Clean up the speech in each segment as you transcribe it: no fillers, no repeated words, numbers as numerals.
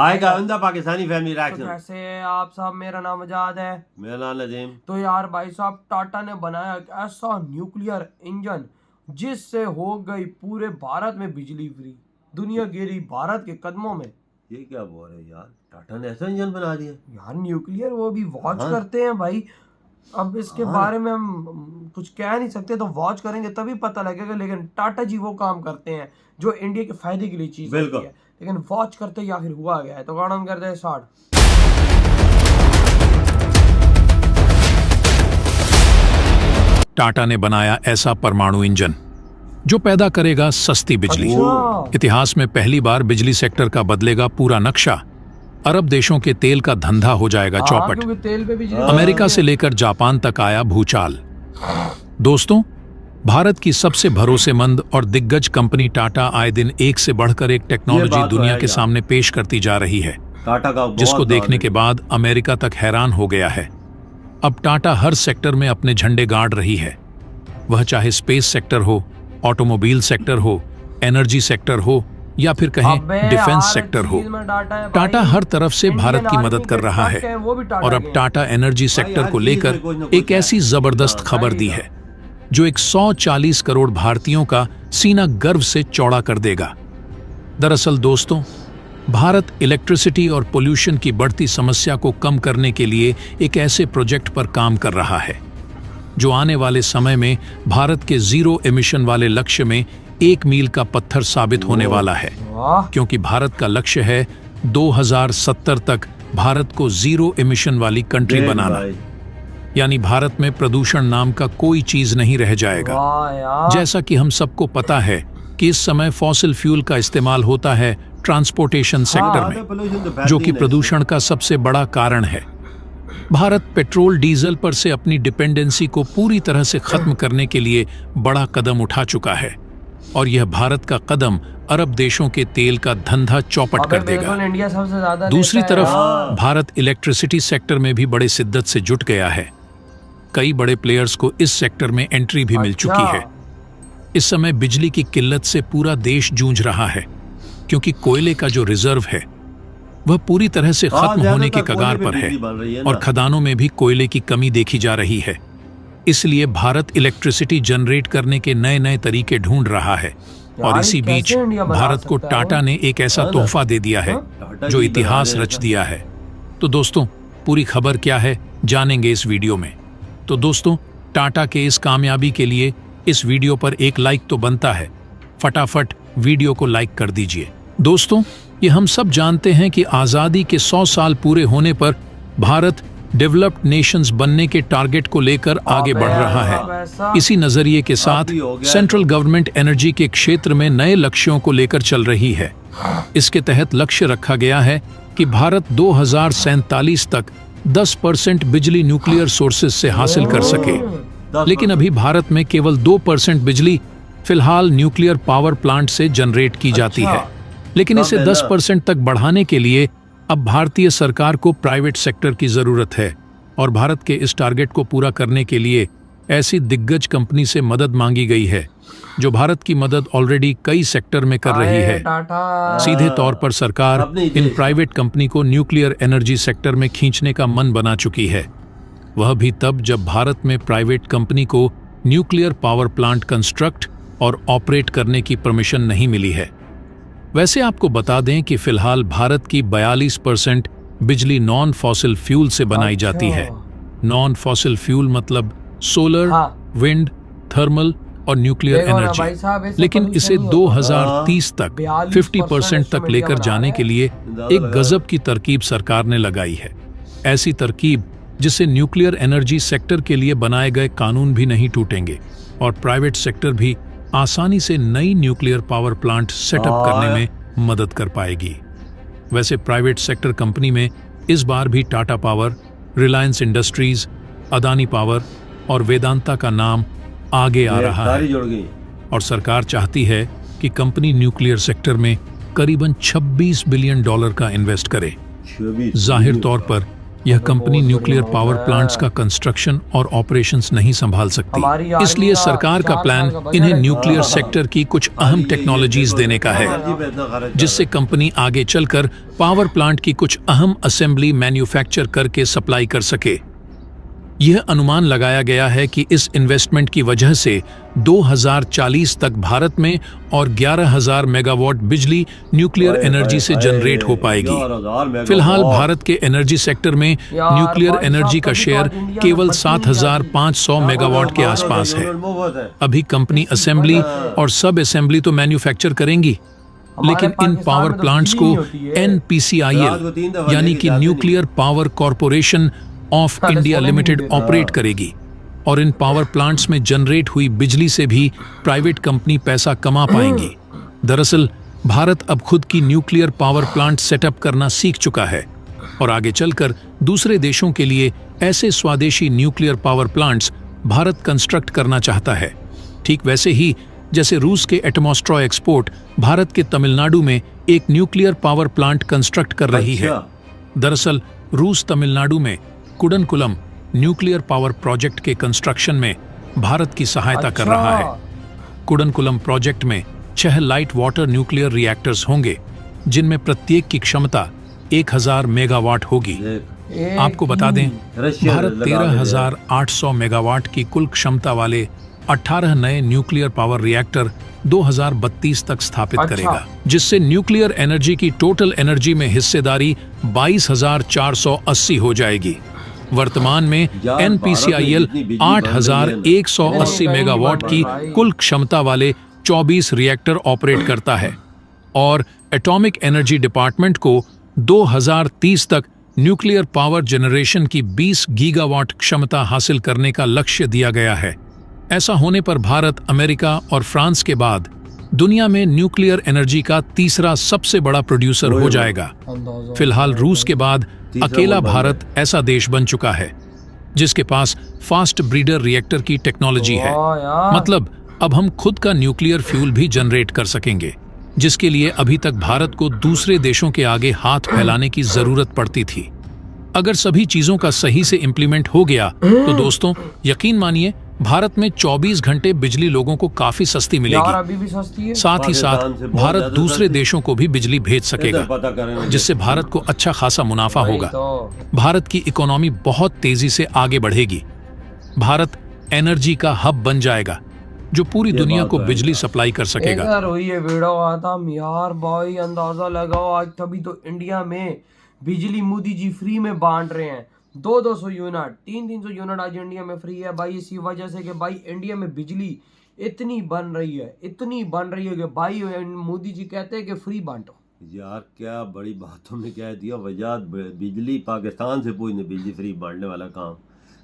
आएगा उनका पाकिस्तानी फैमिली तो रिएक्शन। कैसे हैं आप साहब? मेरा नाम आजाद है। मेरा नाम नदीम। तो यार भाई साहब, टाटा ने बनाया एक ऐसा न्यूक्लियर इंजन जिससे हो गई पूरे भारत में बिजली फ्री। दुनिया गिरी भारत के कदमों में। ये क्या बोल रहे हैं यार, टाटा ने ऐसा इंजन बना दिया यार न्यूक्लियर वो भी वॉच हाँ। करते हैं भाई। अब इसके हाँ। बारे में हम कुछ कह नहीं सकते, तो वॉच करेंगे तभी पता लगेगा। लेकिन टाटा जी वो काम करते हैं जो इंडिया के फायदे के लिए चीज होती है, लेकिन वॉच करते ही आखिर हुआ गया है। तो गाना हम करते हैं स्टार्ट। टाटा ने बनाया ऐसा परमाणु इंजन जो पैदा करेगा सस्ती बिजली। अच्छा। इतिहास में पहली बार बिजली सेक्टर का बदलेगा पूरा नक्शा। अरब देशों के तेल का धंधा हो जाएगा हाँ, चौपट। क्योंकि तेल पे बिजली अमेरिका से लेकर जापान तक आया भूचाल। दोस्तों, भारत की सबसे भरोसेमंद और दिग्गज कंपनी टाटा आए दिन एक से बढ़कर एक टेक्नोलॉजी बात तो दुनिया है के यार। सामने पेश करती जा रही है, टाटा का जिसको बहुत देखने नाम के बाद अमेरिका तक हैरान हो गया है। अब टाटा हर सेक्टर में अपने झंडे गाड़ रही है, वह चाहे स्पेस सेक्टर हो, ऑटोमोबाइल सेक्टर हो, एनर्जी सेक्टर हो या फिर कहें डिफेंस सेक्टर हो। टाटा हर तरफ से भारत की मदद कर रहा है और अब टाटा एनर्जी सेक्टर को लेकर एक ऐसी जबरदस्त खबर दी है जो 140 करोड़ भारतीयों का सीना गर्व से चौड़ा कर देगा। दरअसल दोस्तों, भारत इलेक्ट्रिसिटी और पोल्यूशन की बढ़ती समस्या को कम करने के लिए एक ऐसे प्रोजेक्ट पर काम कर रहा है जो आने वाले समय में भारत के जीरो एमिशन वाले लक्ष्य में 1 मील का पत्थर साबित होने वाला है। क्योंकि भारत का लक्ष्य है 2070 तक भारत को जीरो एमिशन वाली कंट्री बनाना, यानी भारत में प्रदूषण नाम का कोई चीज नहीं रह जाएगा। जैसा कि हम सबको पता है कि इस समय फॉसिल फ्यूल का इस्तेमाल होता है ट्रांसपोर्टेशन सेक्टर में, जो कि प्रदूषण का सबसे बड़ा कारण है। भारत पेट्रोल डीजल पर से अपनी डिपेंडेंसी को पूरी तरह से खत्म करने के लिए बड़ा कदम उठा चुका है और यह भारत का कदम अरब देशों के तेल का धंधा चौपट कर देगा। दूसरी तरफ भारत इलेक्ट्रिसिटी सेक्टर में भी बड़े शिद्दत से जुट गया है। कई बड़े प्लेयर्स को इस सेक्टर में एंट्री भी मिल चुकी है। इस समय बिजली की किल्लत से पूरा देश जूझ रहा है, क्योंकि कोयले का जो रिजर्व है वह पूरी तरह से खत्म होने के कगार पर है और खदानों में भी कोयले की कमी देखी जा रही है। इसलिए भारत इलेक्ट्रिसिटी जनरेट करने के नए नए तरीके ढूंढ रहा है और इसी बीच भारत को टाटा ने एक ऐसा तोहफा दे दिया है जो इतिहास रच दिया है। तो दोस्तों, पूरी खबर क्या है जानेंगे इस वीडियो में। तो दोस्तों, टाटा के इस कामयाबी के लिए इस वीडियो पर एक लाइक तो बनता है। फटाफट वीडियो को लाइक कर दीजिए। दोस्तों, ये हम सब जानते हैं कि आजादी के 100 साल पूरे होने पर भारत डेवलप्ड नेशंस बनने के टारगेट को लेकर आगे बढ़ रहा है। इसी नजरिए के साथ सेंट्रल गवर्नमेंट एनर्जी के क्षेत्र में नए लक्ष्यों को लेकर चल रही है। इसके तहत लक्ष्य रखा गया है कि भारत 2047 तक 10% बिजली न्यूक्लियर सोर्सेज से हासिल कर सके। लेकिन अभी भारत में केवल 2% बिजली फिलहाल न्यूक्लियर पावर प्लांट से जनरेट की जाती है। लेकिन इसे 10% तक बढ़ाने के लिए अब भारतीय सरकार को प्राइवेट सेक्टर की जरूरत है और भारत के इस टारगेट को पूरा करने के लिए ऐसी दिग्गज कंपनी से मदद मांगी गई है जो भारत की मदद ऑलरेडी कई सेक्टर में कर रही है। सीधे तौर पर सरकार इन प्राइवेट कंपनी को न्यूक्लियर एनर्जी सेक्टर में खींचने का मन बना चुकी है, वह भी तब जब भारत में प्राइवेट कंपनी को न्यूक्लियर पावर प्लांट कंस्ट्रक्ट और ऑपरेट करने की परमिशन नहीं मिली है। वैसे आपको बता दें कि फिलहाल भारत की 42% बिजली नॉन फॉसिल फ्यूल से बनाई जाती है। नॉन फॉसिल फ्यूल मतलब सोलर, विंड, थर्मल और न्यूक्लियर एनर्जी। लेकिन इसे 2030 तक 50% तक लेकर जाने के लिए एक गजब की तरकीब सरकार ने लगाई है। ऐसी तरकीब जिससे न्यूक्लियर एनर्जी सेक्टर के लिए बनाए गए कानून भी नहीं टूटेंगे और प्राइवेट सेक्टर भी आसानी से नई न्यूक्लियर पावर प्लांट सेटअप करने में मदद कर पाएगी। वैसे प्राइवेट सेक्टर कंपनी में इस बार भी Tata power, Reliance industries, Adani power और वेदांता का नाम आगे आ रहा है और सरकार चाहती है कि कंपनी न्यूक्लियर सेक्टर में करीबन $26 बिलियन का इन्वेस्ट करे। जाहिर तौर पर यह तो कंपनी बहुत न्यूक्लियर बड़ी पावर बात है। प्लांट्स का कंस्ट्रक्शन और ऑपरेशंस नहीं संभाल सकती। हमारी आर्मी इसलिए का सरकार का 4 प्लान साल का इन्हें बजट है। न्यूक्लियर हाँ। सेक्टर की कुछ खाली अहम ये टेक्नोलॉजीज देखो, देने का है, एनर्जी पे इतना खर्च कर जिससे रहे हैं। कंपनी आगे चलकर पावर प्लांट की कुछ अहम असेंबली मैन्युफैक्चर करके सप्लाई कर सके। यह अनुमान लगाया गया है कि इस इन्वेस्टमेंट की वजह से 2040 तक भारत में और 11,000 मेगावाट बिजली न्यूक्लियर एनर्जी से जनरेट हो पाएगी। 11,000 मेगावाट। फिलहाल भारत के एनर्जी सेक्टर में यार न्यूक्लियर भाई एनर्जी साहब, का कभी तो शेयर आज इंडिया में केवल बत्ती नहीं आती। 7,500 मेगावाट के आसपास है। मुफ्त है। अभी कंपनी असेंबली और सब असेंबली तो मैन्युफैक्चर करेंगी, हमारे लेकिन इन पाकिस्तान पावर में तो प्लांट्स बिजली को नहीं होती है। रात को 3 NPCIL दफा यानी लेके कि जाते न्यूक्लियर पावर कॉरपोरेशन ऑफ अरे इंडिया सोने नहीं लिमिटेड देता। ऑपरेट करेगी, और इन पावर प्लांट्स में जनरेट हुई बिजली से भी प्राइवेट कंपनी पैसा कमा पाएंगी। दरअसल भारत अब खुद की न्यूक्लियर पावर प्लांट सेटअप करना सीख चुका है और आगे चलकर दूसरे देशों के लिए ऐसे स्वदेशी nuclear power plants Bharat construct करना चाहता है। ठीक वैसे ही जैसे रूस के एटमॉस्ट्रॉ एक्सपोर्ट भारत के तमिलनाडु में एक न्यूक्लियर पावर प्लांट कंस्ट्रक्ट कर रही है। दरअसल रूस तमिलनाडु में कुडनकुलम न्यूक्लियर पावर प्रोजेक्ट के कंस्ट्रक्शन में भारत की सहायता कर रहा है। कुडनकुलम प्रोजेक्ट में 6 लाइट वाटर न्यूक्लियर रिएक्टर्स होंगे, जिनमें प्रत्येक की क्षमता 1,000 मेगावाट होगी। देख, आपको बता दें, रशिया भारत लगा दे 13,800 मेगावाट की कुल क्षमता वाले 18 नए न्यूक्लियर पावर रिएक्टर 2032 तक स्थापित अच्छा। करेगा, जिससे न्यूक्लियर एनर्जी की टोटल एनर्जी में हिस्सेदारी 22,480 हो जाएगी। वर्तमान में यार, NPCIL भारत में जितनी बिजली बन रही है 8,180 ना, मेगावाट की भाई। कुल क्षमता वाले 24 रिएक्टर ऑपरेट करता है, और एटॉमिक एनर्जी डिपार्टमेंट को 2030 तक न्यूक्लियर पावर जनरेशन की 20 गीगावाट क्षमता हासिल करने का लक्ष्य दिया गया है। ऐसा होने पर भारत अमेरिका और फ्रांस के बाद दुनिया में न्यूक्लियर एनर्जी का तीसरा सबसे बड़ा प्रोड्यूसर हो जाएगा। फिलहाल रूस के बाद तीसरा अकेला वो बन भारत ऐसा देश बन चुका है जिसके पास फास्ट ब्रीडर रिएक्टर की टेक्नोलॉजी है। वाह यार। मतलब अब हम खुद का न्यूक्लियर फ्यूल भी जनरेट कर सकेंगे, जिसके लिए अभी तक भारत को दूसरे देशों के आगे हाथ फैलाने की जरूरत पड़ती थी। अगर सभी चीजों का सही से इम्प्लीमेंट हो गया तो दोस्तों यकीन मानिए भारत में 24 घंटे बिजली लोगों को काफी सस्ती यार मिलेगी। अभी भी सस्ती है। साथ ही साथ पाकिस्तान से बहुत भारत ज्यादा दूसरे सस्ती। देशों को भी बिजली भेज सकेगा, इधर पता करेंगे। जिससे भारत को अच्छा खासा मुनाफा वही होगा। तो। भारत की इकोनॉमी बहुत तेजी से आगे बढ़ेगी। भारत एनर्जी का हब बन जाएगा जो पूरी ये दुनिया बात को तो है बिजली यार। सप्लाई कर सकेगा। इधर हुई है वीडियो आता यार भाई, अंदाजा लगाओ आज तभी तो इंडिया में बिजली मोदी जी फ्री में बांट रहे हैं। 200 यूनिट 300 यूनिट आज इंडिया में फ्री है भाई, इसी वजह से कि भाई इंडिया में बिजली इतनी बन रही है कि भाई मोदी जी कहते हैं कि फ्री बांटो। यार क्या बड़ी बातों में कह दिया। वजह बिजली पाकिस्तान से पूछने बिजली फ्री बांटने वाला काम।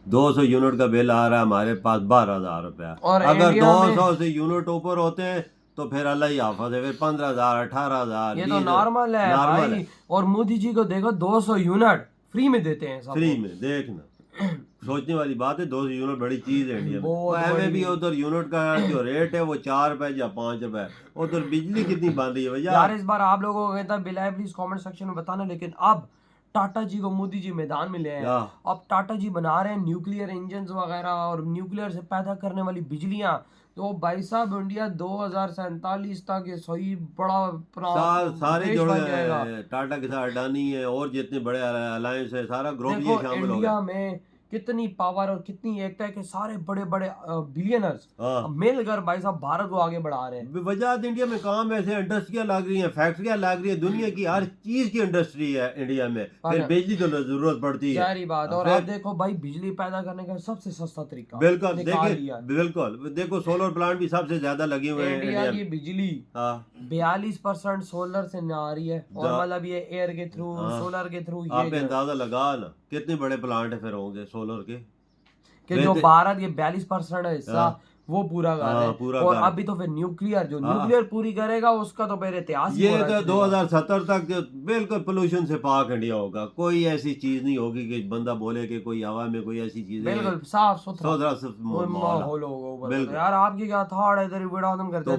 200 यूनिट का बिल आ रहा है हमारे पास 12,000 रुपया। और अगर इंडिया में- 200 से यूनिट ऊपर होते हैं तो फिर अल्लाह ही हाफिज़ है, फिर 15,000 18,000 ये तो नॉर्मल है भाई। और मोदी जी को देखो 200 यूनिट फ्री में देते हैं सब। फ्री में। देखना सोचने वाली बात है, 200 यूनिट बड़ी चीज है इंडिया में। बहुत एम बड़ी। भी उधर यूनिट का जो रेट है वो 4 रुपए या 5 रुपए। उधर बिजली कितनी बन रही है भैया। यार इस बार आप लोगों को कहता बिलाए प्लीज कमेंट सेक्शन में बताना। लेकिन अब टाटा जी को मोदी जी मैदान में ले आए हैं। अब टाटा जी बना रहे हैं न्यूक्लियर इंजन वगैरह और न्यूक्लियर से पैदा करने वाली बिजलियां। तो भाई साहब इंडिया 2047 तक ये सही बड़ा सारे देश जुड़ बन गए जाएगा। हैं। टाटा के साथ अडानी है और जितने बड़े अलायंस है सारा ग्रुप ये देखो शामिल हो इंडिया गया। में कितनी पावर और कितनी एकता है कि सारे बड़े बड़े बिलियनर्स हाँ। मिलकर भाई साहब भारत को आगे बढ़ा रहे हैं। वजह इंडिया में काम ऐसे इंडस्ट्रियाँ लग रही हैं, फैक्ट्रियाँ लग रही है, दुनिया की हर चीज की इंडस्ट्री है इंडिया में। फिर बिजली तो जरूरत पड़ती है। सारी बात। और फिर- आप देखो भाई बिजली पैदा करने का सबसे सस्ता तरीका बिल्कुल निकाल देखिए, लिया। बिल्कुल देखो सोलर प्लांट भी सबसे ज्यादा लगे हुए हैं इंडिया इंडिया की में। बिजली हाँ 42% सोलर से आ रही है। और जा- मतलब ये एयर के थ्रू हाँ। सोलर के थ्रू आप ये अंदाजा लगा ना कितने बड़े प्लांट फिर होंगे सोलर के। कि जो भारत के 42% हिस्सा हाँ। वो पूरा कर हाँ, रहे हैं। पूरा और कर रहे अभी तो फिर न्यूक्लियर जो हाँ। न्यूक्लियर पूरी करेगा उसका तो फिर इतिहास ही ये हो तो रहा है। 2070 तक जो बिल्कुल पोल्यूशन से पाक इंडिया होगा। कोई ऐसी चीज नहीं होगी कि बंदा बोले कि कोई हवा में कोई ऐसी चीज है। बिल्कुल साफ सुथरा माहौल माहौल होगा। बिल्कुल। यार आपकी क्या थॉट है इधर वीडियो खत्म करते हैं।